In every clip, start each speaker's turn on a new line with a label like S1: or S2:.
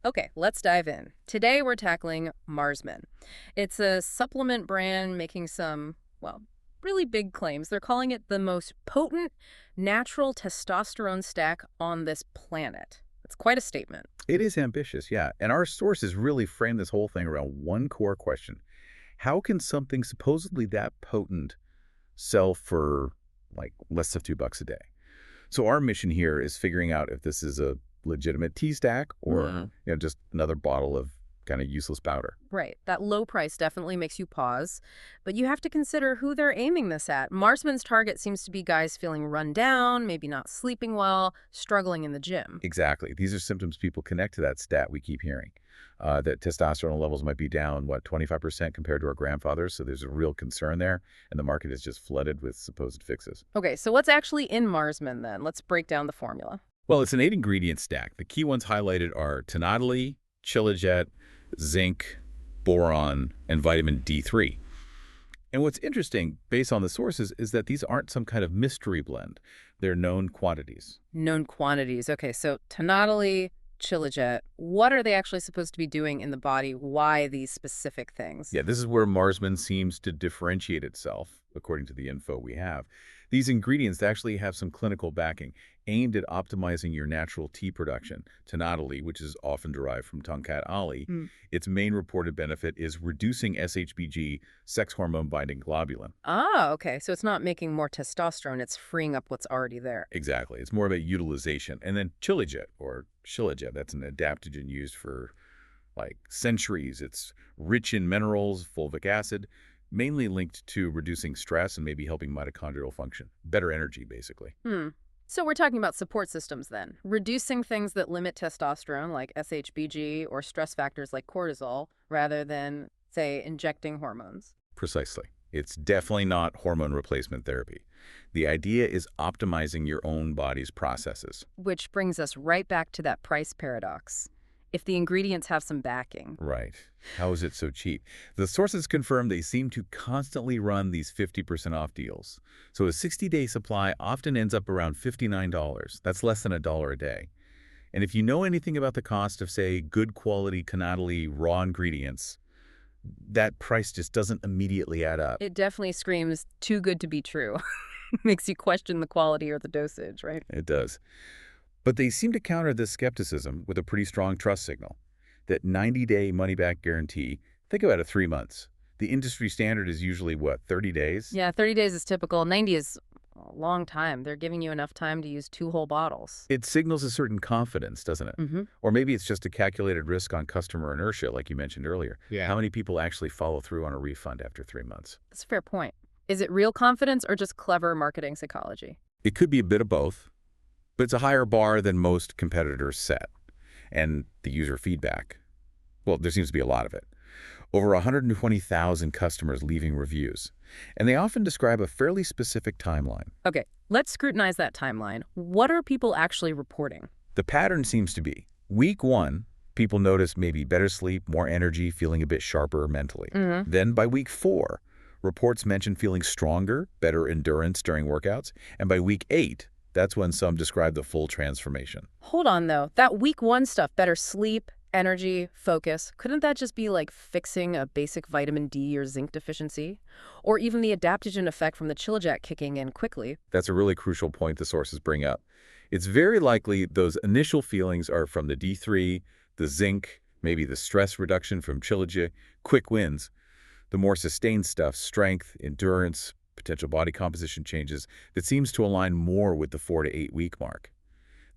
S1: Okay, let's dive in. Today we're tackling Marsmen. It's a supplement brand making some, well, really big claims. They're calling it the most potent natural testosterone stack on this planet. It's quite a statement.
S2: It is ambitious, yeah. And our sources really frame this whole thing around one core question. How can something supposedly that potent sell for like less than $2 a day? So our mission here is figuring out if this is a legitimate tea stack or just another bottle of kind of useless powder.
S1: Right. That low price definitely makes you pause, but you have to consider who they're aiming this at. Marsman's target seems to be guys feeling run down, maybe not sleeping well, struggling in the gym.
S2: Exactly. These are symptoms people connect to that stat we keep hearing. That testosterone levels might be down, 25% compared to our grandfathers. So there's a real concern there, and the market is just flooded with supposed fixes.
S1: Okay, so what's actually in Marsmen then? Let's break down the formula.
S2: Well, it's an 8-ingredient stack. The key ones highlighted are tenodolite, chilajet, zinc, boron, and vitamin D3. And what's interesting, based on the sources, is that these aren't some kind of mystery blend. They're known quantities.
S1: Known quantities. Okay, so tenodolite, chilajet, what are they actually supposed to be doing in the body? Why these specific things?
S2: Yeah, this is where Marsmen seems to differentiate itself, according to the info we have. These ingredients actually have some clinical backing aimed at optimizing your natural tea production. Tenodolite, which is often derived from tongkat ali, its main reported benefit is reducing SHBG, sex hormone binding globulin.
S1: Ah, okay. So it's not making more testosterone, it's freeing up what's already there.
S2: Exactly. It's more about utilization. And then chilajet, or shilajit, that's an adaptogen used for like centuries. It's rich in minerals, fulvic acid, mainly linked to reducing stress and maybe helping mitochondrial function. Better energy, basically.
S1: So we're talking about support systems then. Reducing things that limit testosterone, like SHBG, or stress factors like cortisol, rather than, say, injecting hormones.
S2: Precisely. It's definitely not hormone replacement therapy. The idea is optimizing your own body's processes.
S1: Which brings us right back to that price paradox. If the ingredients have some backing.
S2: Right. How is it so cheap? The sources confirm they seem to constantly run these 50% off deals. So a 60-day supply often ends up around $59. That's less than $1 a day. And if you know anything about the cost of, say, good quality cannoli raw ingredients, that price just doesn't immediately add up.
S1: It definitely screams too good to be true. Makes you question the quality or the dosage, right?
S2: It does. But they seem to counter this skepticism with a pretty strong trust signal. That 90-day money-back guarantee, think about it, 3 months. The industry standard is usually, what, 30 days?
S1: Yeah, 30 days is typical. 90 is a long time. They're giving you enough time to use 2 whole bottles.
S2: It signals a certain confidence, doesn't it? Or maybe it's just a calculated risk on customer inertia, like you mentioned earlier.
S3: Yeah.
S2: How many people actually follow through on a refund after 3 months?
S1: That's a fair point. Is it real confidence or just clever marketing psychology?
S2: It could be a bit of both, but it's a higher bar than most competitors set. And the user feedback, well, there seems to be a lot of it. Over 120,000 customers leaving reviews. And they often describe a fairly specific timeline.
S1: Okay, let's scrutinize that timeline. What are people actually reporting?
S2: The pattern seems to be, week 1, people notice maybe better sleep, more energy, feeling a bit sharper mentally. Then by week 4, reports mention feeling stronger, better endurance during workouts. And by week 8, that's when some describe the full transformation.
S1: Hold on, though. That week 1 stuff, better sleep, energy, focus, couldn't that just be like fixing a basic vitamin D or zinc deficiency? Or even the adaptogen effect from the chilajet kicking in quickly?
S2: That's a really crucial point the sources bring up. It's very likely those initial feelings are from the D3, the zinc, maybe the stress reduction from chilajet, quick wins. The more sustained stuff, strength, endurance, potential body composition changes, that seems to align more with the 4 to 8 week mark.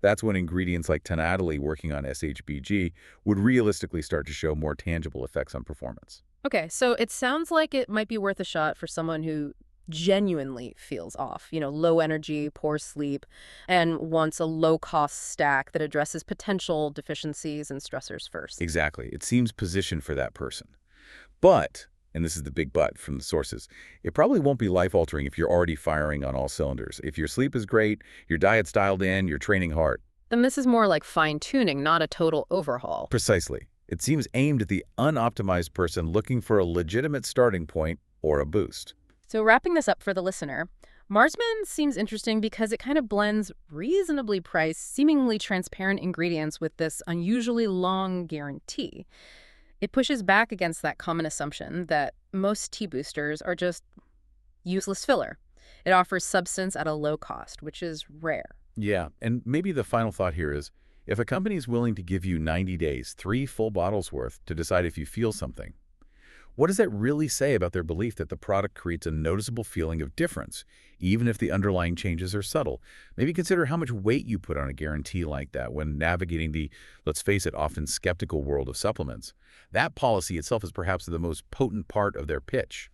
S2: That's when ingredients like tenodolite working on SHBG would realistically start to show more tangible effects on performance.
S1: Okay, so it sounds like it might be worth a shot for someone who genuinely feels off, low energy, poor sleep, and wants a low-cost stack that addresses potential deficiencies and stressors first.
S2: Exactly. It seems positioned for that person. But, and this is the big but from the sources, it probably won't be life-altering if you're already firing on all cylinders. If your sleep is great, your diet's dialed in, you're training hard.
S1: Then this is more like fine-tuning, not a total overhaul.
S2: Precisely. It seems aimed at the unoptimized person looking for a legitimate starting point or a boost.
S1: So wrapping this up for the listener, Marsmen seems interesting because it kind of blends reasonably priced, seemingly transparent ingredients with this unusually long guarantee. It pushes back against that common assumption that most tea boosters are just useless filler. It offers substance at a low cost, which is rare.
S2: Yeah, and maybe the final thought here is, if a company is willing to give you 90 days, 3 full bottles worth, to decide if you feel something, what does that really say about their belief that the product creates a noticeable feeling of difference, even if the underlying changes are subtle? Maybe consider how much weight you put on a guarantee like that when navigating the, let's face it, often skeptical world of supplements. That policy itself is perhaps the most potent part of their pitch.